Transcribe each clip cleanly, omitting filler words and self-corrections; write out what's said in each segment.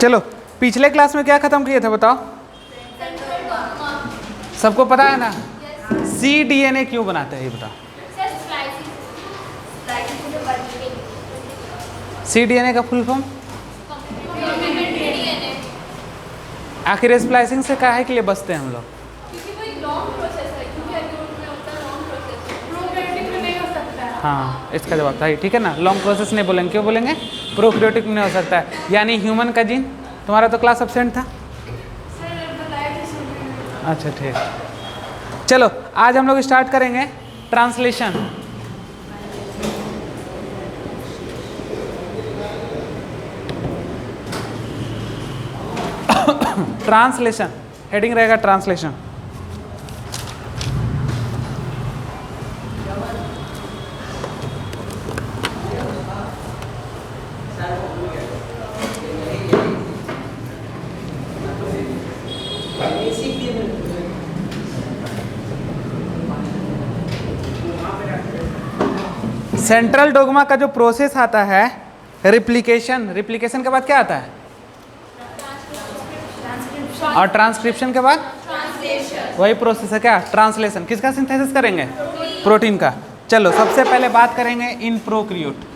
चलो पिछले क्लास में क्या खत्म किए थे बताओ? सबको पता है ना? cDNA क्यों बनाते हैं ये बताओ? cDNA का फुल फॉर्म? आखिर स्प्लाइसिंग से काहे के लिए बचते हैं हम लोग? क्योंकि वो एक लॉन्ग प्रोसेस है, क्योंकि अग्यूट में होता है लॉन्ग प्रोसेस, प्रोकैरियोटिक में नहीं हो सकता है। हाँ, इसका जवाब था ठीक है ना, लॉन्ग प्रोसेस नहीं बोलेंगे, क्यों बोलेंगे? प्रोकैरियोटिक में नहीं हो सकता है। यानी ह्यूमन का जीन, तुम्हारा तो क्लास एब्सेंट था। सर बताया था सुनने। अच्छा ठीक, चलो आज हम लोग स्टार्ट करेंगे ट्रांसलेशन। ट्रांसलेशन हेडिंग रहेगा ट्रांसलेशन। सेंट्रल डोग्मा का जो प्रोसेस आता है रिप्लिकेशन, रिप्लिकेशन के बाद क्या आता है? और ट्रांसक्रिप्शन के बाद वही प्रोसेस है क्या? ट्रांसलेशन। किसका सिंथेसिस करेंगे? प्रोटीन का। चलो सबसे पहले बात करेंगे इन प्रोकैरियोट।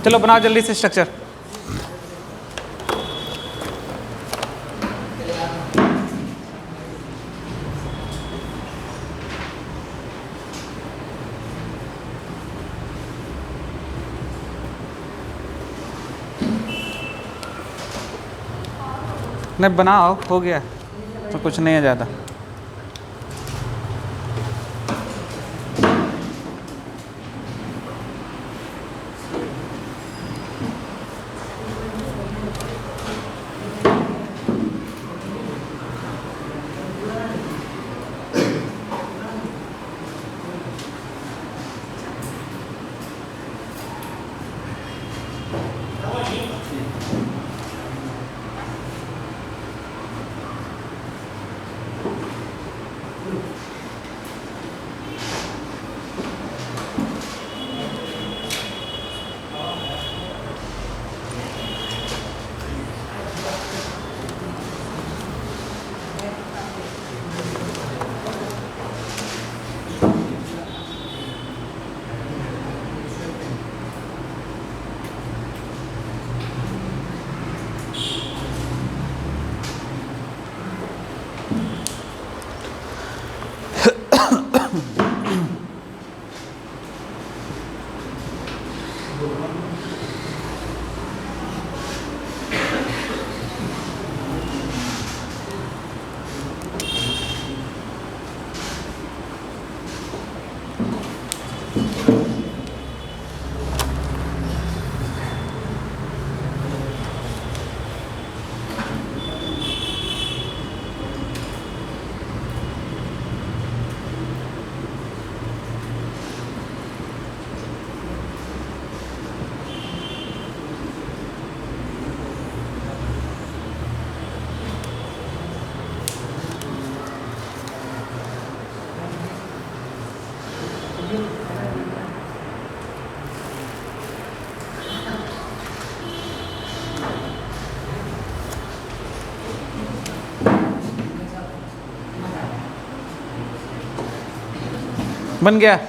चलो बनाओ जल्दी से स्ट्रक्चर। नहीं बनाओ, हो गया तो कुछ नहीं है ज़्यादा। बन गया।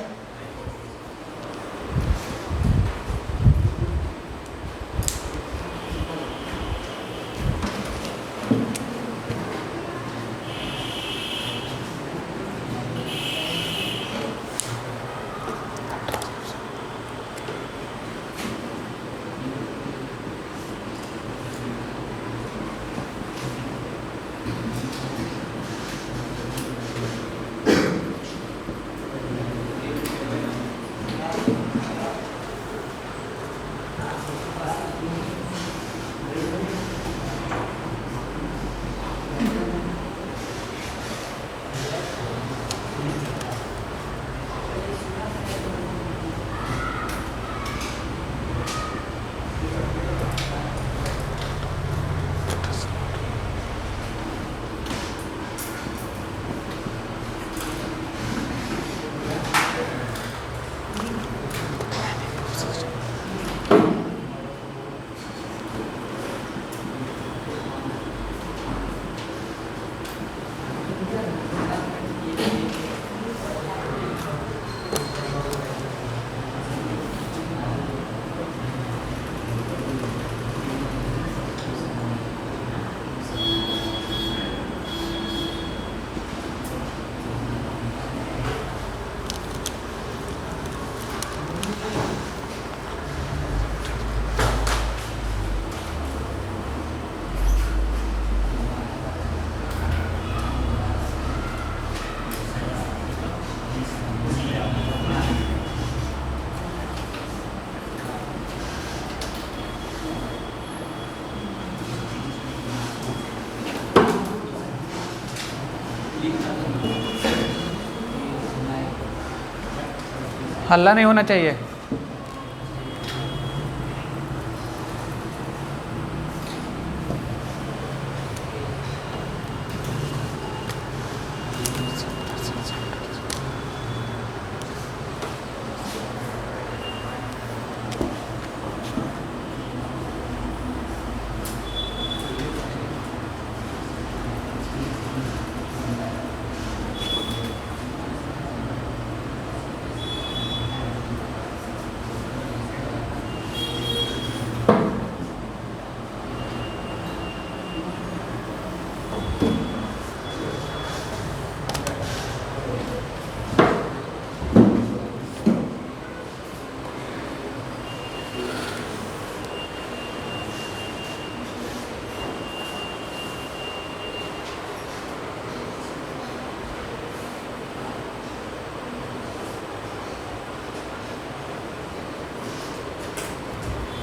हल्ला नहीं होना चाहिए।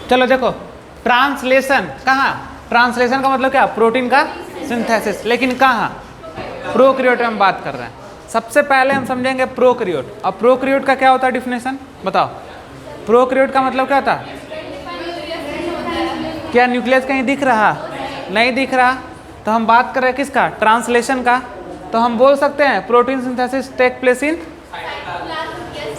चलो देखो, ट्रांसलेशन कहाँ? ट्रांसलेशन का मतलब क्या? प्रोटीन का सिंथेसिस। लेकिन कहाँ? प्रोकैरियोट में हम बात कर रहे हैं। सबसे पहले हम समझेंगे प्रोकैरियोट। अब प्रोकैरियोट का क्या होता है डिफिनेशन बताओ? प्रोकैरियोट का मतलब क्या होता है? क्या न्यूक्लियस कहीं दिख रहा? नहीं दिख रहा। तो हम बात कर रहे हैं किसका? ट्रांसलेशन का। तो हम बोल सकते हैं protein synthesis take place in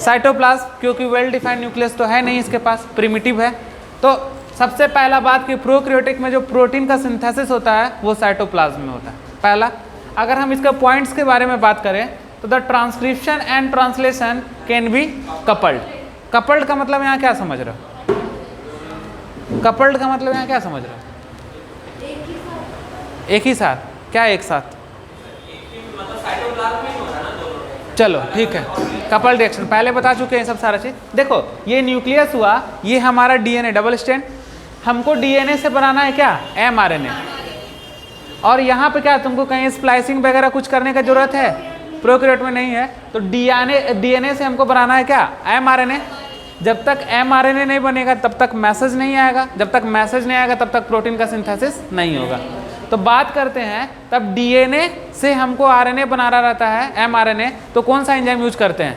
cytoplasm, क्योंकि वेल डिफाइंड न्यूक्लियस तो है नहीं इसके पास, प्रिमिटिव है। तो सबसे पहला बात कि प्रोकैरियोटिक में जो प्रोटीन का सिंथेसिस होता है वो साइटोप्लाज्म में होता है। पहला, अगर हम इसके पॉइंट्स के बारे में बात करें तो the transcription and translation can be coupled. Coupled का मतलब यहाँ क्या समझ रहे हो? कपल्ड का मतलब यहाँ क्या समझ रहे हो? एक ही साथ। क्या एक साथ? चलो ठीक है, कपल रिएक्शन पहले बता चुके हैं सब सारा चीज। देखो ये न्यूक्लियस हुआ, ये हमारा डीएनए डबल स्ट्रैंड। हमको डीएनए से बनाना है क्या? एमआरएनए। और यहाँ पे क्या तुमको कहीं स्प्लाइसिंग वगैरह कुछ करने का जरूरत है? प्रोकैरियोट में नहीं है। तो डीएनए से हमको बनाना है क्या? एमआरएनए। जब तक एमआरएनए नहीं बनेगा तब तक मैसेज नहीं आएगा, जब तक मैसेज नहीं आएगा तब तक प्रोटीन का सिंथेसिस नहीं होगा। तो बात करते हैं तब डीएनए से हमको आरएनए बनाना रहता है, एमआरएनए, तो कौन सा एंजाइम यूज करते हैं?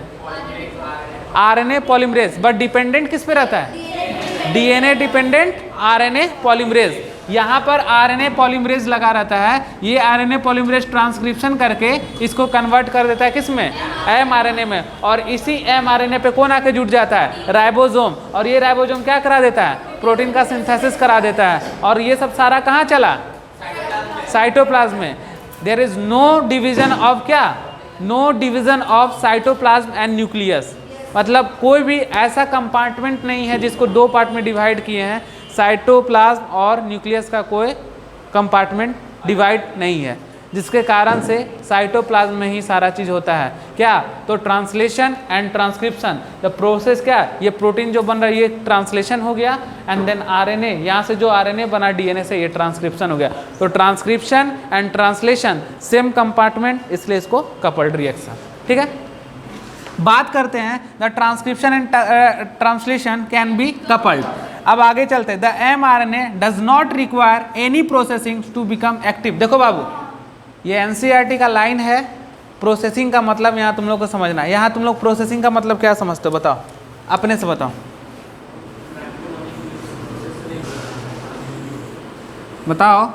RNA polymerase. बट डिपेंडेंट किस पे रहता है? DNA dependent RNA polymerase. यहाँ पर आरएनए पॉलीमरेज लगा रहता है। ये आरएनए पॉलीमरेज ट्रांसक्रिप्शन करके इसको कन्वर्ट कर देता है किस में? एमआरएनए में। और इसी एमआरएनए पे कौन आके जुट जाता है? राइबोसोम। और ये राइबोसोम क्या करा देता है? प्रोटीन का सिंथेसिस करा देता है। और ये सब सारा कहाँ चला? साइटोप्लाज्म में। There is no division of क्या? No division of cytoplasm and nucleus, मतलब कोई भी ऐसा कंपार्टमेंट नहीं है जिसको दो पार्ट में डिवाइड किए हैं, साइटोप्लाज्म और न्यूक्लियस का कोई कंपार्टमेंट डिवाइड नहीं है, जिसके कारण से साइटोप्लाज्म में ही सारा चीज़ होता है। क्या? तो translation and transcription, the process क्या, ये प्रोटीन जो बन रहा है ये ट्रांसलेशन हो गया, एंड देन आरएनए, यहाँ से जो आरएनए बना डीएनए से, ये ट्रांसक्रिप्शन हो गया। तो transcription and translation same compartment, इसलिए इसको कपल्ड रिएक्शन। ठीक है, बात करते हैं the transcription and translation can be coupled. अब आगे चलते हैं, the mRNA does not require any processing to become active. देखो बाबू, ये एनसीईआरटी का लाइन है, प्रोसेसिंग का मतलब यहाँ तुम लोग को समझना है। यहाँ तुम लोग प्रोसेसिंग का मतलब क्या समझते हो, बताओ, अपने से बताओ, बताओ।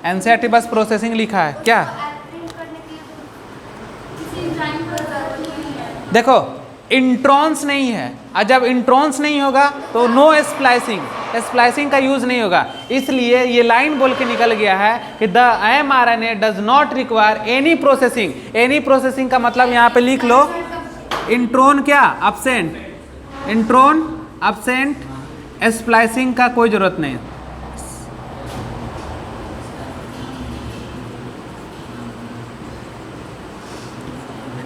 एनसीईआरटी बस प्रोसेसिंग लिखा है क्या? देखो, इंट्रॉन्स नहीं है, और जब इंट्रॉन्स नहीं होगा तो नो स्प्लाइसिंग, स्प्लाइसिंग का यूज नहीं होगा। इसलिए ये लाइन बोल के निकल गया है कि the mRNA does not require any processing. Any processing का मतलब यहाँ पे लिख लो, इंट्रॉन क्या, अब्सेंट, इंट्रॉन अब्सेंट, स्प्लाइसिंग का कोई जरूरत नहीं।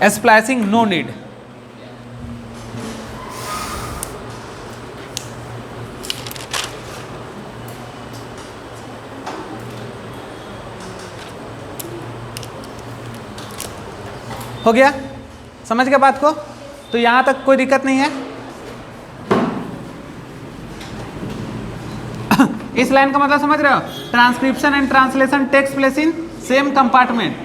Splicing no need. हो गया, समझ गया बात को? तो यहां तक कोई दिक्कत नहीं है। इस लाइन का मतलब समझ रहे हो? Transcription and translation takes place in same compartment,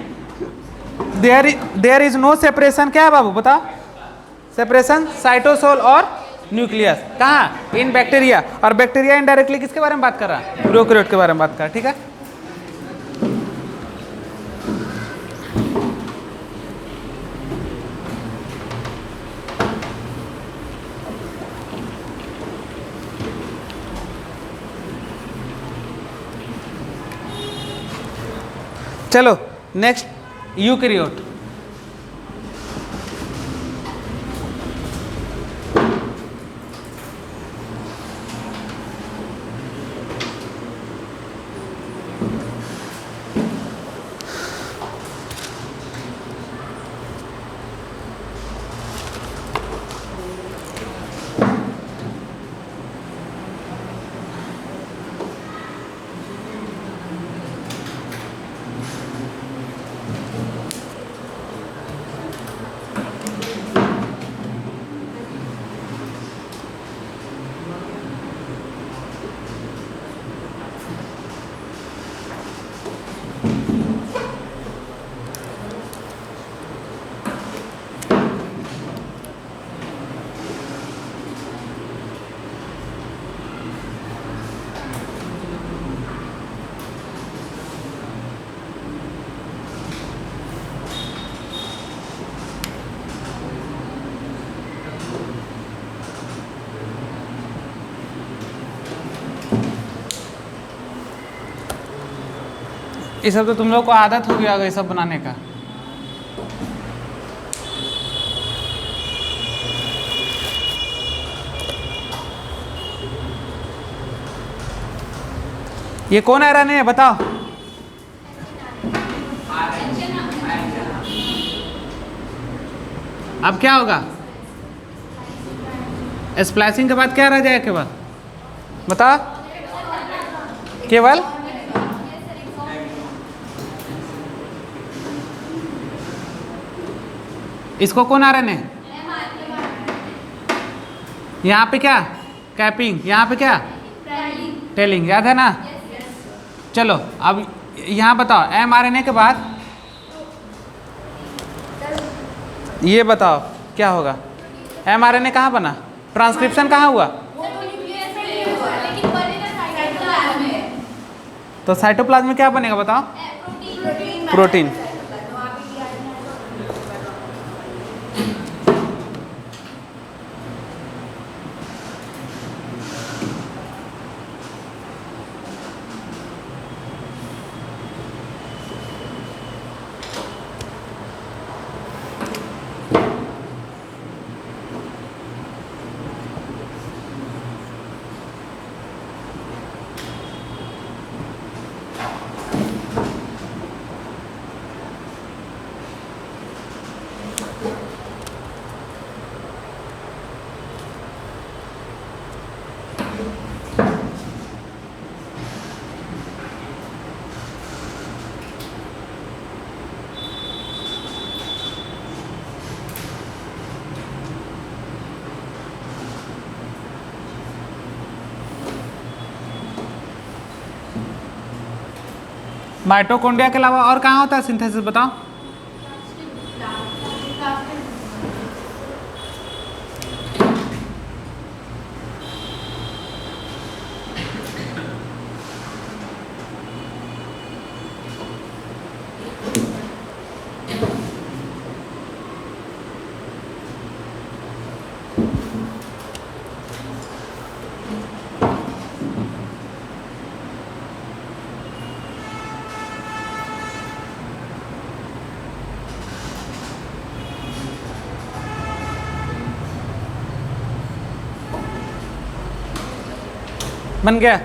there is no separation. क्या है बाबू, बताओ? सेपरेशन साइटोसोल और न्यूक्लियस। कहाँ? In bacteria. और बैक्टीरिया इनडायरेक्टली किसके बारे में बात कर रहा है? प्रोकैरियोट के बारे में बात कर रहा है। ठीक है, चलो नेक्स्ट, यूकैरियोट। ये सब तो तुम लोग को आदत हो गया होगा ये सब बनाने का। ये कौन आयरन है बताओ? अब क्या होगा? स्प्लैशिंग के बाद क्या रह जाएगा केवल? बताओ, केवल इसको कौन आयरन है? यहाँ पे क्या? कैपिंग। यहाँ पे क्या? टेलिंग। याद है ना? चलो अब यहाँ बताओ, mRNA के बाद ये बताओ क्या होगा? mRNA कहाँ बना? ट्रांसक्रिप्शन कहाँ हुआ? तो साइटोप्लाज्म में क्या बनेगा बताओ? प्रोटीन। माइटोकॉन्ड्रिया के अलावा और कहाँ होता है सिंथेसिस बताओ? बन गया?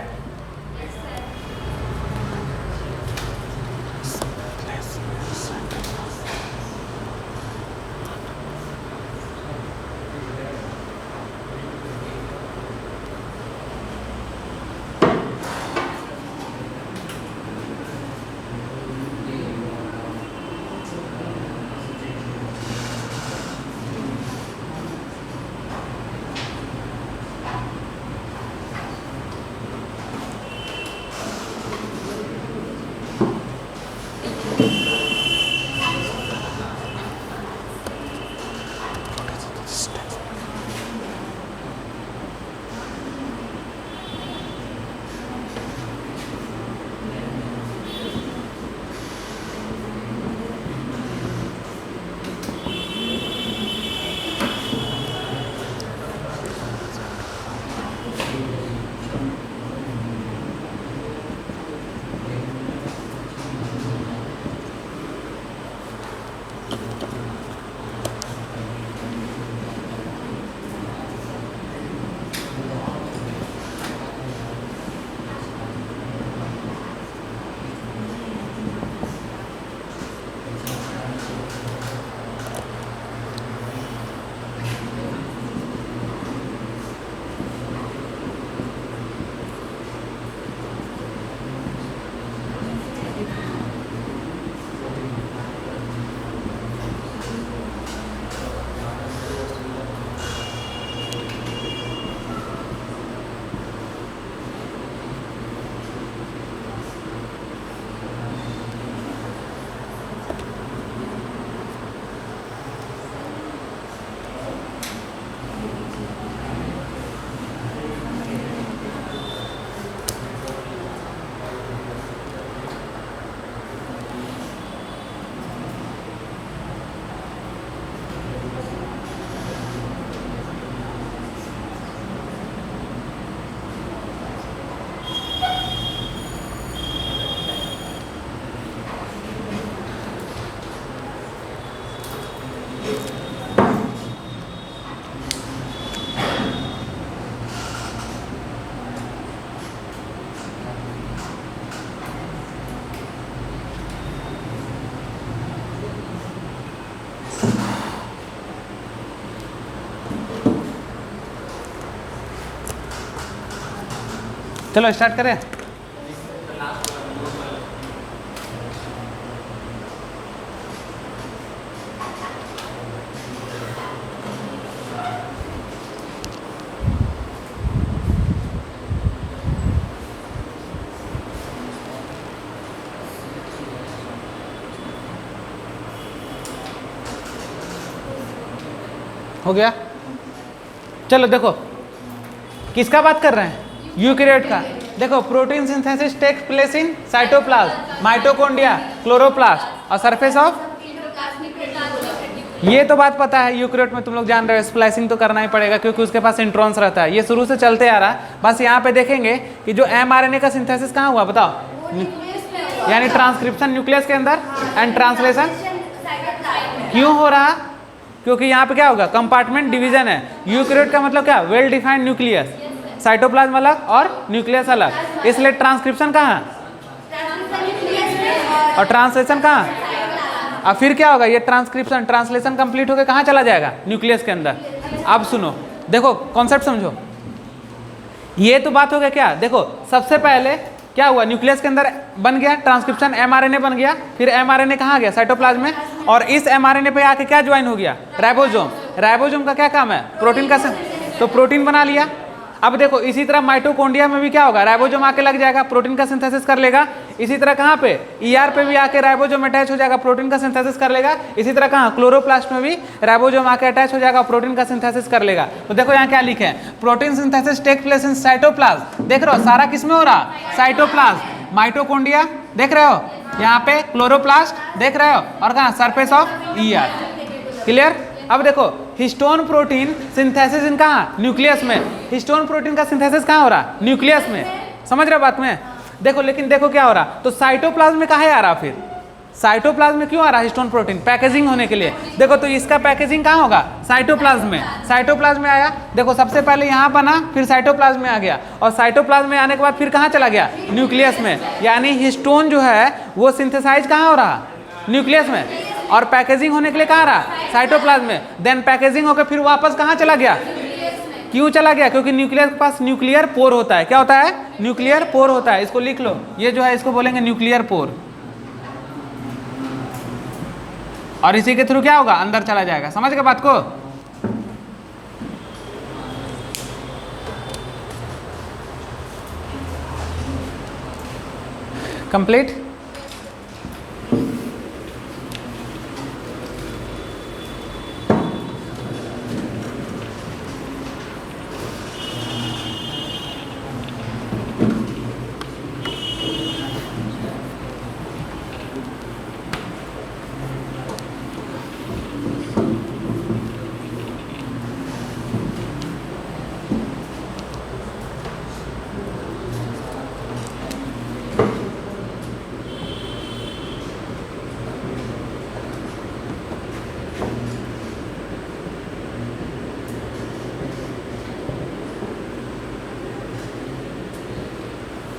चलो स्टार्ट करें। हो गया? चलो देखो किसका बात कर रहे हैं? यूकैरियोट का। देखो protein synthesis takes place in cytoplasm, mitochondria, chloroplast और सरफेस ऑफ। ये तो बात पता है, यूकैरियोट में तुम लोग जान रहे हो स्प्लाइसिंग तो करना ही पड़ेगा क्योंकि उसके पास इंट्रॉन्स रहता है। ये शुरू से चलते आ रहा है। बस यहाँ पे देखेंगे कि जो mRNA का सिंथेसिस कहाँ हुआ बताओ? यानी ट्रांसक्रिप्शन न्यूक्लियस के अंदर एंड ट्रांसलेशन क्यों हो रहा? क्योंकि यहाँ पे क्या होगा? कंपार्टमेंट डिवीजन है। यूकैरियोट का मतलब क्या? वेल डिफाइंड न्यूक्लियस, साइटोप्लाज्म अलग और न्यूक्लियस अलग, इसलिए ट्रांसक्रिप्शन कहाँ और ट्रांसलेशन कहाँ? अब फिर क्या होगा? ये ट्रांसक्रिप्शन ट्रांसलेशन कंप्लीट होकर कहाँ चला जाएगा? न्यूक्लियस के अंदर। अब सुनो, देखो कॉन्सेप्ट समझो। ये तो बात हो गया क्या, देखो सबसे पहले क्या हुआ, न्यूक्लियस के अंदर बन गया ट्रांसक्रिप्शन, एमआरएनए बन गया, फिर एमआरएनए कहाँ गया, साइटोप्लाज्म में, और इस एमआरएनए पे आके क्या ज्वाइन हो गया, राइबोसोम। राइबोसोम का क्या काम है, प्रोटीन का तो प्रोटीन बना लिया। अब देखो इसी तरह माइटोकॉन्ड्रिया में भी क्या होगा, राइबोसोम आके लग जाएगा, प्रोटीन का सिंथेसिस कर लेगा। इसी तरह कहाँ पे, ईआर पे भी आके राइबोसोम अटैच हो जाएगा, प्रोटीन का सिंथेसिस कर लेगा। इसी तरह कहाँ, क्लोरोप्लास्ट में भी राइबोसोम आके अटैच हो जाएगा, प्रोटीन का सिंथेसिस कर लेगा। तो देखो यहाँ क्या लिखे हैं, protein synthesis take place in cytoplasm. देख रहे हो सारा किस में हो रहा, साइटोप्लाज्म। माइटोकॉन्ड्रिया देख रहे हो, यहाँ पे क्लोरोप्लास्ट देख रहे हो, और कहाँ, सरफेस ऑफ ईआर। क्लियर। अब देखो हिस्टोन प्रोटीन सिंथेसिस इन कहाँ, न्यूक्लियस में। हिस्टोन प्रोटीन का सिंथेसिस कहाँ हो रहा, न्यूक्लियस में। समझ रहे हो बात में। देखो लेकिन देखो क्या हो रहा, तो साइटोप्लाज्म में कहाँ आ रहा, फिर साइटोप्लाज्म में क्यों आ रहा हिस्टोन प्रोटीन, पैकेजिंग होने के लिए। देखो तो इसका पैकेजिंग कहाँ होगा, साइटोप्लाज्म में। साइटोप्लाज्म में आया, देखो सबसे पहले यहाँ बना, फिर साइटोप्लाज्म में आ गया, और साइटोप्लाज्म में आने के बाद फिर कहाँ चला गया, न्यूक्लियस में। यानी हिस्टोन जो है वो सिंथेसाइज कहाँ हो रहा, न्यूक्लियस में, और पैकेजिंग होने के लिए कहाँ रहा, साइटोप्लाज्म में। देन पैकेजिंग होकर फिर वापस कहाँ चला गया, क्यों चला गया, क्योंकि न्यूक्लियस के पास न्यूक्लियर पोर होता है। क्या होता है, न्यूक्लियर पोर होता है। इसको लिख लो, ये जो है इसको बोलेंगे न्यूक्लियर पोर, और इसी के थ्रू क्या होगा, अंदर चला जाएगा। समझ गए बात को। कंप्लीट।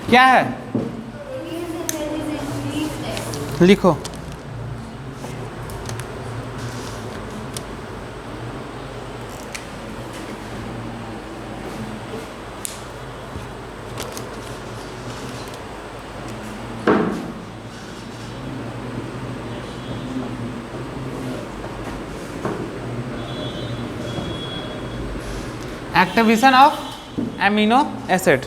क्या है, लिखो। Activation of amino acid.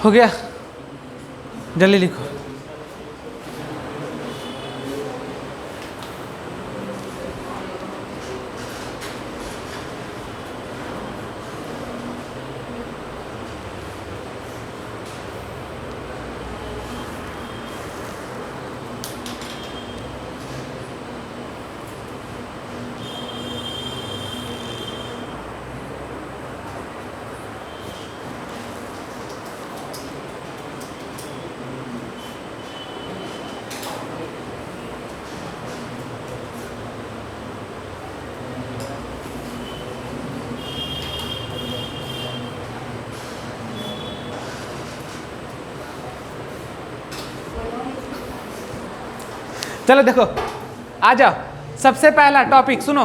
हो गया, जल्दी लिखो। चलो देखो, आ जाओ। सबसे पहला टॉपिक सुनो,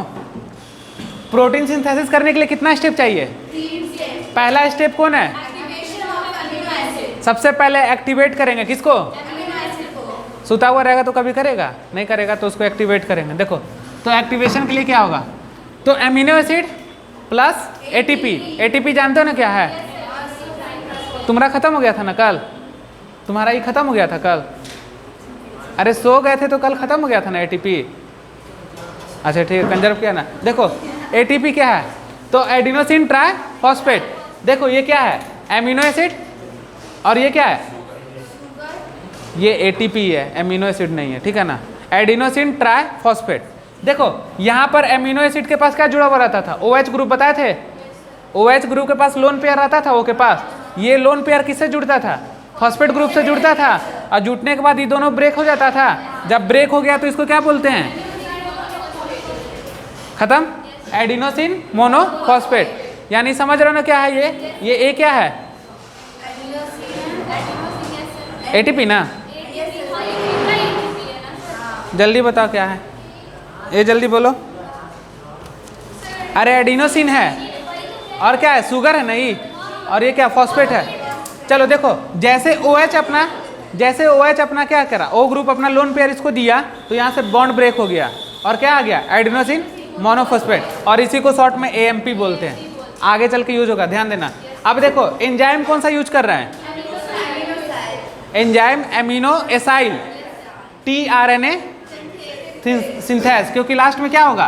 प्रोटीन सिंथेसिस करने के लिए कितना स्टेप चाहिए? 3 स्टेप। पहला स्टेप कौन है? Activation of amino acid. सबसे पहले एक्टिवेट करेंगे किसको? अमीनो एसिड को। सुता हुआ रहेगा तो कभी करेगा नहीं, करेगा तो उसको एक्टिवेट करेंगे। देखो तो एक्टिवेशन के लिए क्या होगा? तो amino acid plus ATP. ATP जानते हो ना क्या है? तुम्हारा खत्म हो गया था ना कल, तुम्हारा ही खत्म हो गया था कल। अरे सो गए थे तो कल खत्म हो गया था ना एटीपी। अच्छा ठीक है, कंजर्व किया ना। देखो एटीपी क्या है? तो एडिनोसिन ट्राइफॉस्फेट। देखो ये क्या है? Amino acid. और ये क्या है? ये एटीपी है, एमिनो एसिड नहीं है, ठीक है ना। Adenosine triphosphate. देखो यहाँ पर एमिनो एसिड के पास क्या जुड़ा हुआ रहता था? OH ग्रुप बताए थे। OH ग्रुप के पास लोन पेयर रहता था, वो के पास ये लोन पेयर किससे जुड़ता था? फॉस्फेट ग्रुप से जुड़ता था। और जुटने के बाद ये दोनों ब्रेक हो जाता था। जब ब्रेक हो गया तो इसको क्या बोलते हैं? खत्म। Adenosine monophosphate. यानी समझ रहे हो ना क्या है ये ए क्या है? एटीपी ना। जल्दी बताओ क्या है ये, जल्दी बोलो। अरे एडिनोसिन है और क्या है? शुगर है नहीं। और ये क्या? फॉस्फेट है। चलो देखो जैसे OH अपना क्या करा? O ग्रुप अपना लोन पेयर इसको दिया तो यहाँ से बॉन्ड ब्रेक हो गया और क्या आ गया? Adenosine monophosphate. और इसी को शॉर्ट में AMP बोलते हैं। आगे चल के यूज होगा, ध्यान देना। अब देखो एंजाइम कौन सा यूज कर रहे हैं? Enzyme amino acyl tRNA synthase, क्योंकि लास्ट में क्या होगा?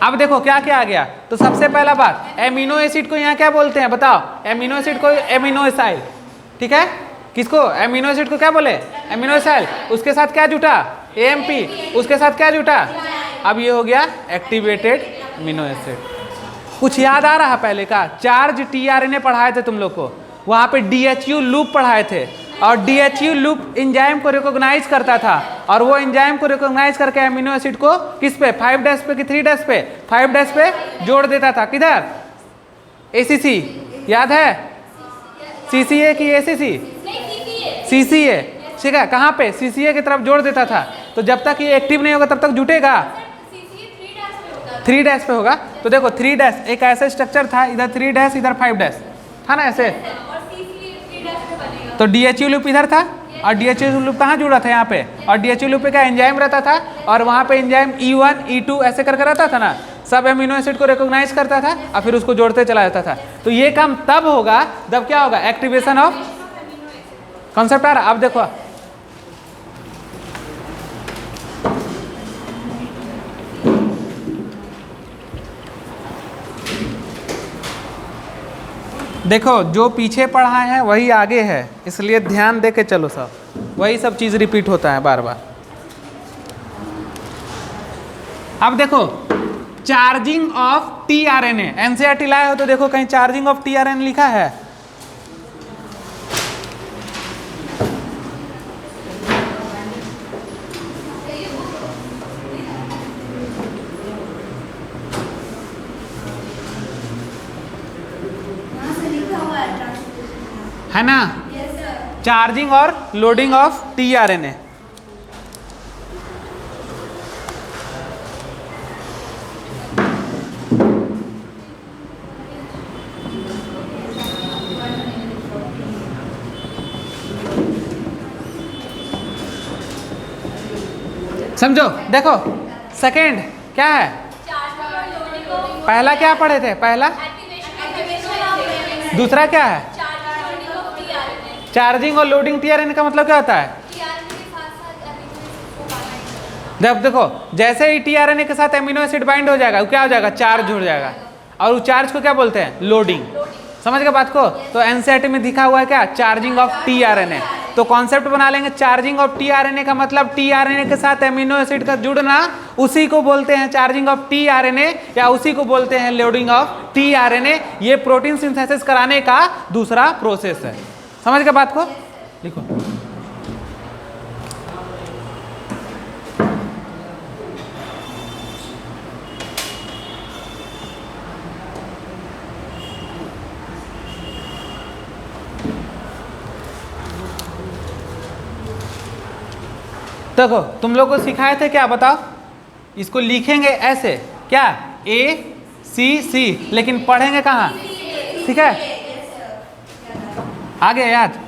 अब देखो क्या क्या आ गया? तो सबसे पहला बात, एमिनो एसिड को यहाँ क्या बोलते हैं बताओ? एमिनो एसिड को एमिनो एसाइल, ठीक है। किसको? एमिनो एसिड को क्या बोले? Amino acyl. उसके साथ क्या जुटा? AMP। उसके साथ क्या जुटा? अब ये हो गया एक्टिवेटेड एमिनो एसिड। कुछ याद आ रहा पहले का? चार्ज tRNA पढ़ाए थे तुम लोग को, वहाँ पे DHU लूप पढ़ाए थे। और DHU लूप एंजाइम को रिकॉग्नाइज करता था और वो एंजाइम को रिकॉग्नाइज करके एमिनो एसिड को किस पे? 5' पे कि 3' पे? 5' पे जोड़ देता था। किधर? ACC याद है? CCA की ACC? CCA, ठीक है। कहाँ पे? CCA की तरफ जोड़ देता था। तो जब तक ये एक्टिव नहीं होगा तब तक जुटेगा 3' पे होगा। तो देखो 3' एक ऐसा स्ट्रक्चर था, इधर 3' इधर 5' था ना ऐसे। तो DHU लूप इधर था और DHU लूप कहाँ जुड़ा था? यहाँ पे। और DHU लूप पे क्या एंजाइम रहता था और वहाँ पे एंजाइम E1 E2 ऐसे करके रहता था ना। सब एमिनो एसिड को रिकॉग्नाइज करता था और फिर उसको जोड़ते चला जाता था। तो ये काम तब होगा जब क्या होगा? एक्टिवेशन ऑफ कॉन्सेप्ट आ रहा। अब देखो देखो जो पीछे पढ़ा है वही आगे है, इसलिए ध्यान दे के चलो। सब वही सब चीज़ रिपीट होता है बार बार। अब देखो चार्जिंग ऑफ tRNA। NCERT लाए हो तो देखो कहीं चार्जिंग ऑफ tRNA लिखा है? है ना? चार्जिंग और लोडिंग ऑफ tRNA। समझो। देखो सेकेंड क्या है? पहला क्या पढ़े थे? पहला दूसरा क्या है? चार्जिंग और लोडिंग टीआरएनए का मतलब क्या होता है? टीआरएनए के साथ-साथ अमीनो एसिड को पाना है। जब देखो जैसे ही टीआरएनए के साथ एमिनो एसिड बाइंड हो जाएगा, वो क्या हो जाएगा? चार्ज जुड़ जाएगा, और उस चार्ज को क्या बोलते हैं? लोडिंग। समझ गए बात को? तो एनसीईआरटी में दिखा हुआ है क्या? Charging of tRNA. तो कॉन्सेप्ट बना लेंगे, चार्जिंग ऑफ टीआरएनए का मतलब टीआरएनए के साथ एमिनो एसिड का जुड़ना, उसी को बोलते हैं चार्जिंग ऑफ टीआरएनए, या उसी को बोलते हैं लोडिंग ऑफ टीआरएनए। ये प्रोटीन सिंथेसिस कराने का दूसरा प्रोसेस है। समझ गए बात को? लिखो। देखो तुम लोग को सिखाए थे क्या, बताओ? इसको लिखेंगे ऐसे, क्या? ACC, लेकिन पढ़ेंगे कहाँ? ठीक है, आगे याद।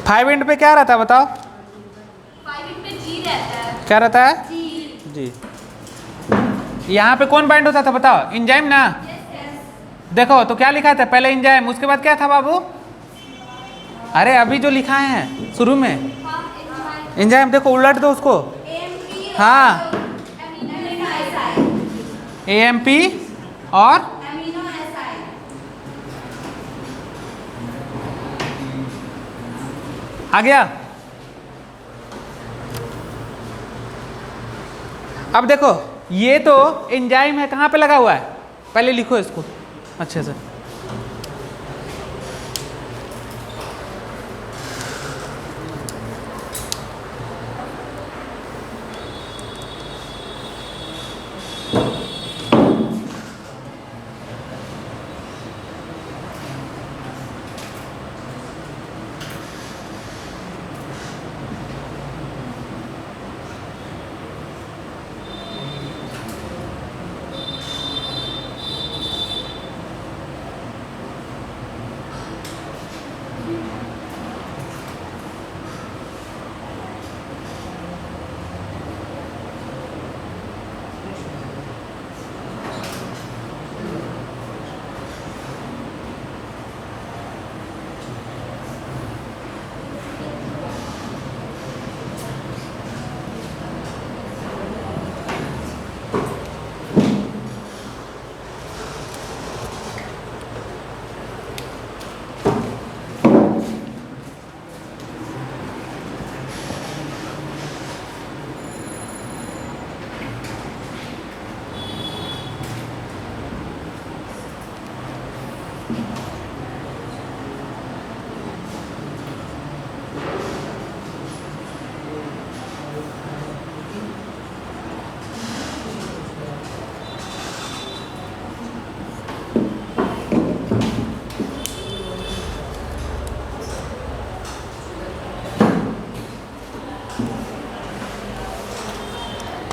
फाइव इंट पे क्या रहता है बताओ? 5 पे जी रहता है। क्या रहता है? जी। जी। यहाँ पे कौन बाइंड होता था बताओ? एंजाइम ना। देखो तो क्या लिखा था? पहले एंजाइम, उसके बाद क्या था बाबू? अरे अभी जो लिखाए हैं शुरू में, एंजाइम। देखो उलट दो उसको। हाँ, AMP और आ गया। अब देखो ये तो एंजाइम है, कहाँ पे लगा हुआ है? पहले लिखो इसको अच्छे से।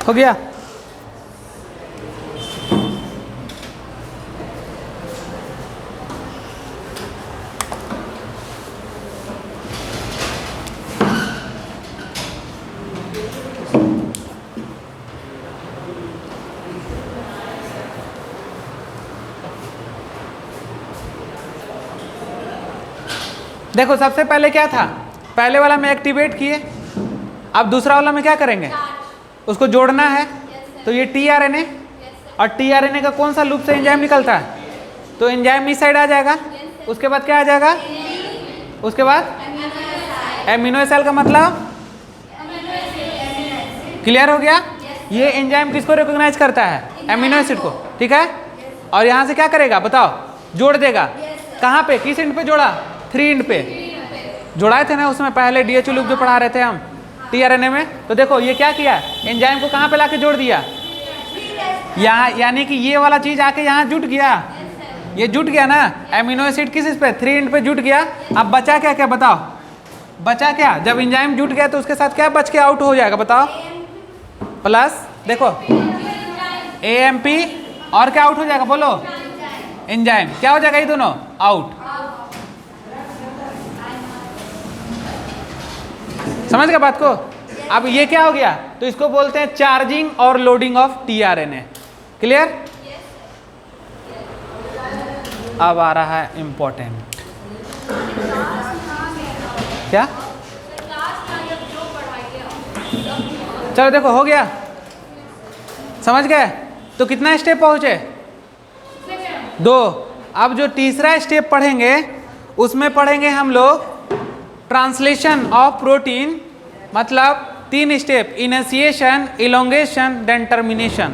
हो गया? देखो सबसे पहले क्या था? पहले वाला में एक्टिवेट किए, अब दूसरा वाला में क्या करेंगे? उसको जोड़ना है। तो ये टीआरएनए, और टीआरएनए का कौन सा लूप से एंजाइम निकलता है? तो एंजाइम इस साइड आ जाएगा। उसके बाद क्या आ जाएगा? उसके बाद एमिनो एसिड का मतलब क्लियर हो गया? ये एंजाइम किसको रिकॉग्नाइज करता है? एमिनो एसिड को। ठीक है, और यहाँ से क्या करेगा बताओ? जोड़ देगा। कहाँ पे? किस एंड पे जोड़ा? 3 एंड पे जोड़ाए थे ना उसमें पहले DHO लूप जो पढ़ा रहे थे हम। टीआरएनए में। तो देखो ये क्या किया, एंजाइम को कहाँ पे लाके जोड़ दिया, यहाँ, यानी कि ये वाला चीज आके यहाँ जुट गया, ये जुट गया ना, एमिनो एसिड किस पे 3 एंड पे जुट गया। अब बचा क्या क्या बताओ, बचा क्या, जब एंजाइम जुट गया तो उसके साथ क्या बच के आउट हो जाएगा बताओ, प्लस देखो एएमपी और क्या आउट हो जाएगा बोलो, एंजाइम, क्या हो जाएगा ये दोनों आउट। समझ गए बात को। अब ये क्या हो गया, तो इसको बोलते हैं चार्जिंग और लोडिंग ऑफ टीआरएनए। क्लियर। अब आ रहा है इंपॉर्टेंट, क्या, चलो देखो हो गया, समझ गए। तो कितना स्टेप पहुंचे, 2। अब जो तीसरा स्टेप पढ़ेंगे उसमें पढ़ेंगे हम लोग ट्रांसलेशन ऑफ प्रोटीन, मतलब 3 step, initiation, elongation, then termination.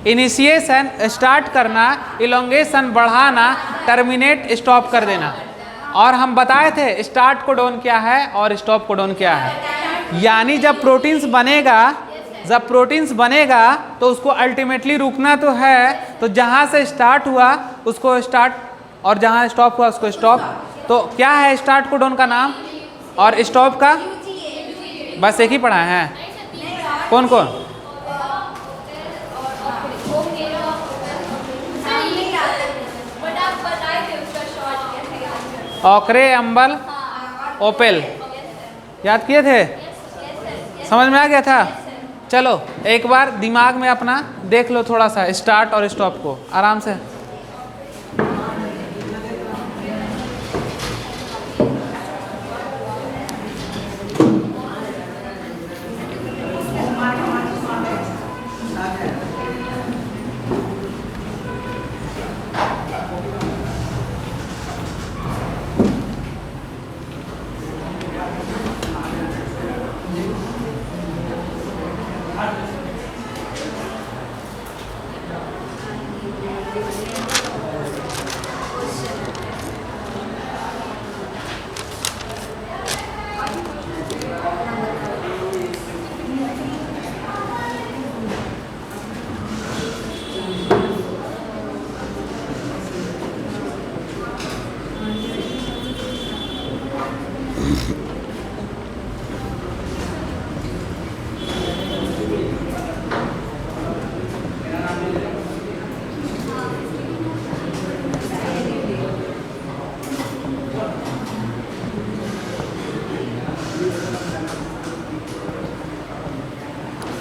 Initiation start करना, इलोंगेशन बढ़ाना, टर्मिनेट स्टॉप कर देना। और हम बताए थे स्टार्ट कोडोन क्या है और स्टॉप कोडोन क्या है, यानी जब प्रोटीन्स बनेगा, जब प्रोटीन्स बनेगा तो उसको अल्टीमेटली रुकना तो है, तो जहाँ से स्टार्ट हुआ उसको स्टार्ट और जहाँ स्टॉप हुआ उसको स्टॉप। तो क्या है स्टार्ट कोडोन का नाम और स्टॉप का, बस एक ही पढ़ा है, कौन कौन, ऑकरे, अंबल, ओपेल, याद किए थे, समझ में आ गया था। चलो एक बार दिमाग में अपना देख लो थोड़ा सा स्टार्ट और स्टॉप को आराम से।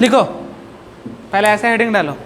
लिखो, पहले ऐसे हेडिंग डालो।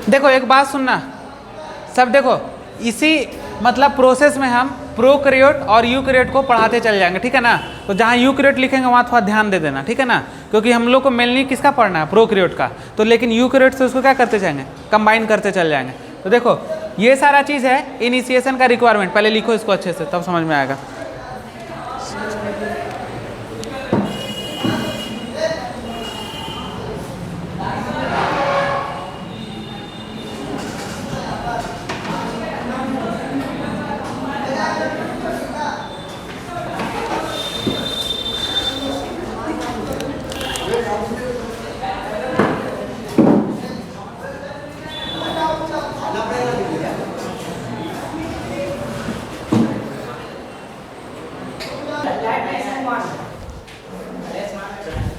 देखो एक बात सुनना सब, देखो इसी मतलब प्रोसेस में हम प्रोकैरियोट और यूकैरियोट को पढ़ाते चले जाएंगे, ठीक है ना। तो जहाँ यूकैरियोट लिखेंगे वहाँ थोड़ा ध्यान दे देना, ठीक है ना, क्योंकि हम लोग को मेनली किसका पढ़ना है, प्रोकैरियोट का। तो लेकिन यूकैरियोट से उसको क्या करते जाएंगे, कंबाइन करते चले जाएंगे। तो देखो ये सारा चीज़ है इनिशिएशन का रिक्वायरमेंट। पहले लिखो इसको अच्छे से, तब समझ में आएगा।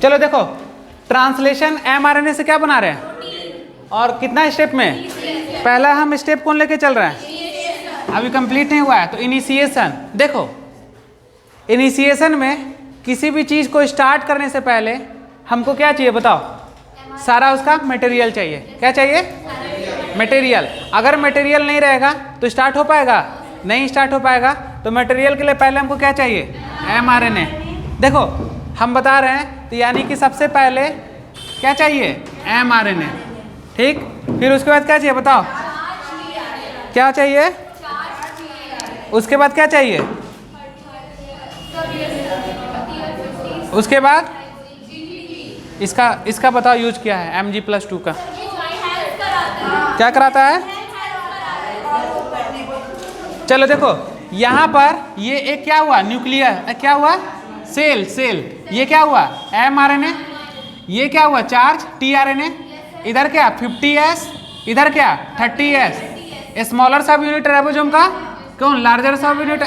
चलो देखो, ट्रांसलेशन mRNA से क्या बना रहे हैं और कितना स्टेप में? पहला हम स्टेप कौन लेके चल रहे हैं? अभी कंप्लीट नहीं हुआ है। तो इनिशिएशन, देखो इनिशिएशन में किसी भी चीज़ को स्टार्ट करने से पहले हमको क्या चाहिए बताओ? सारा उसका मटेरियल चाहिए। क्या चाहिए? मटेरियल। अगर मटेरियल नहीं रहेगा तो स्टार्ट हो पाएगा? नहीं स्टार्ट हो पाएगा। तो मटेरियल के लिए पहले हमको क्या चाहिए? mRNA। देखो हम बता रहे हैं, तो यानी कि सबसे पहले क्या चाहिए? mRNA। ठीक, फिर उसके बाद क्या चाहिए बताओ? क्या चाहिए? उसके बाद क्या चाहिए? उसके बाद इसका बताओ यूज क्या है? Mg+2 का क्या कराता है? चलो देखो यहाँ पर ये एक क्या हुआ? न्यूक्लियर क्या हुआ? सेल। ये क्या हुआ? mRNA। ये क्या हुआ? Charge tRNA। इधर क्या? 50s, इधर क्या? 30s। स्मॉलर सब यूनिट राइबोसोम का कौन? लार्जर सब यूनिट।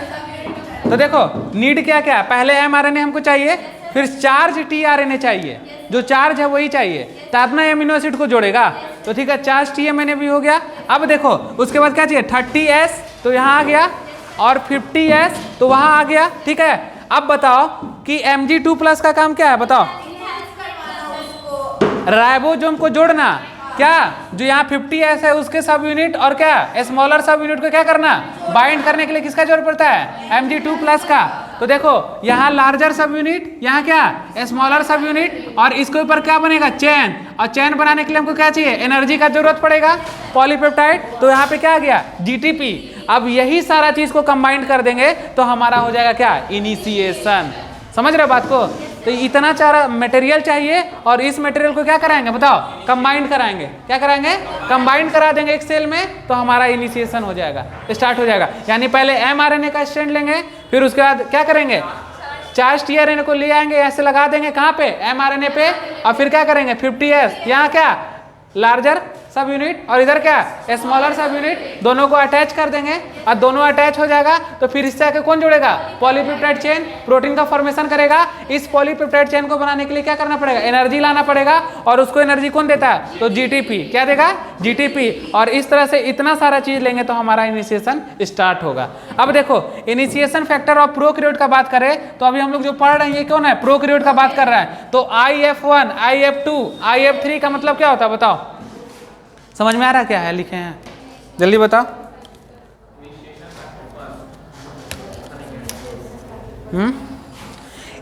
तो देखो नीड क्या क्या? पहले mRNA हमको चाहिए, फिर चार्ज tRNA चाहिए। जो चार्ज है वही चाहिए, तब ना एमिनो एसिड को जोड़ेगा। तो ठीक है, चार्ज tMNA भी हो गया। अब देखो उसके बाद क्या चाहिए? 30s तो यहाँ आ गया, और 50s तो वहाँ आ गया। ठीक है, अब बताओ कि Mg2+ का काम क्या है बताओ? राइबोसोम को जोड़ना। क्या? जो यहाँ 50s है उसके सब यूनिट और क्या स्मॉलर सब यूनिट को क्या करना? बाइंड करने के लिए किसका जरूरत पड़ता है? Mg2+ का। तो देखो यहाँ लार्जर सब यूनिट, यहाँ क्या स्मॉलर सब यूनिट, और इसके ऊपर क्या बनेगा? चेन। और चेन बनाने के लिए हमको क्या चाहिए? एनर्जी का जरूरत पड़ेगा, पॉलीपेप्टाइड। तो यहाँ पे क्या आ गया? GTP। अब यही सारा चीज को कंबाइंड कर देंगे तो हमारा हो जाएगा क्या? इनिशिएशन। समझ रहे बात को? तो इतना सारा मटेरियल चाहिए, और इस मटेरियल को क्या कराएंगे बताओ? कंबाइंड कराएंगे। क्या कराएंगे? कंबाइंड करा देंगे एक सेल में, तो हमारा इनिशिएशन हो जाएगा, स्टार्ट हो जाएगा। यानी पहले mRNA का स्ट्रैंड लेंगे, फिर उसके बाद क्या करेंगे? चार्ज tRNA को ले आएंगे, ऐसे लगा देंगे कहाँ पे? mRNA पे। और फिर क्या करेंगे? 50s, यहाँ क्या लार्जर सब यूनिट, और इधर क्या स्मॉलर सब यूनिट, दोनों को अटैच कर देंगे। और दोनों अटैच हो जाएगा तो फिर इससे आके कौन जुड़ेगा? पॉलीपेप्टाइड चेन प्रोटीन का फॉर्मेशन करेगा। इस पॉलीपेप्टाइड चेन को बनाने के लिए क्या करना पड़ेगा? एनर्जी लाना पड़ेगा, और उसको एनर्जी कौन देता है? तो GTP। क्या देगा? GTP। और इस तरह से इतना सारा चीज लेंगे तो हमारा इनिशिएशन स्टार्ट होगा। अब देखो इनिशिएशन फैक्टर ऑफ प्रोकैरियोट का बात करें तो अभी हम लोग जो पढ़ रहे हैं ये कौन है? प्रोकैरियोट का बात कर रहा है। तो IF1, IF2, IF3 का मतलब क्या होता है बताओ? समझ में आ रहा क्या है? लिखे हैं जल्दी बताओ।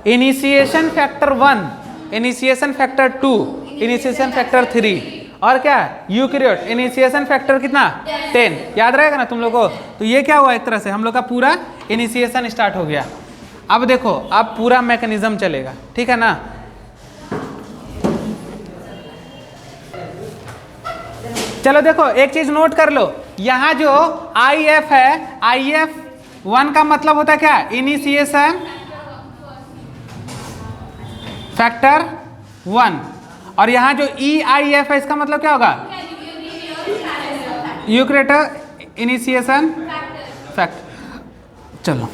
Initiation factor 1, initiation factor 2, initiation factor 3, और क्या यूकैरियोट इनिशिएशन फैक्टर कितना? 10। याद रहेगा ना तुम लोग को? तो ये क्या हुआ? एक तरह से हम लोग का पूरा इनिशिएशन स्टार्ट हो गया। अब देखो अब पूरा मैकेनिज्म चलेगा। ठीक है ना? चलो देखो एक चीज नोट कर लो, यहाँ जो IF है, IF1 का मतलब होता है क्या? Initiation factor 1। और यहाँ जो EIF है इसका मतलब क्या होगा? Eukaryote initiation factor. चलो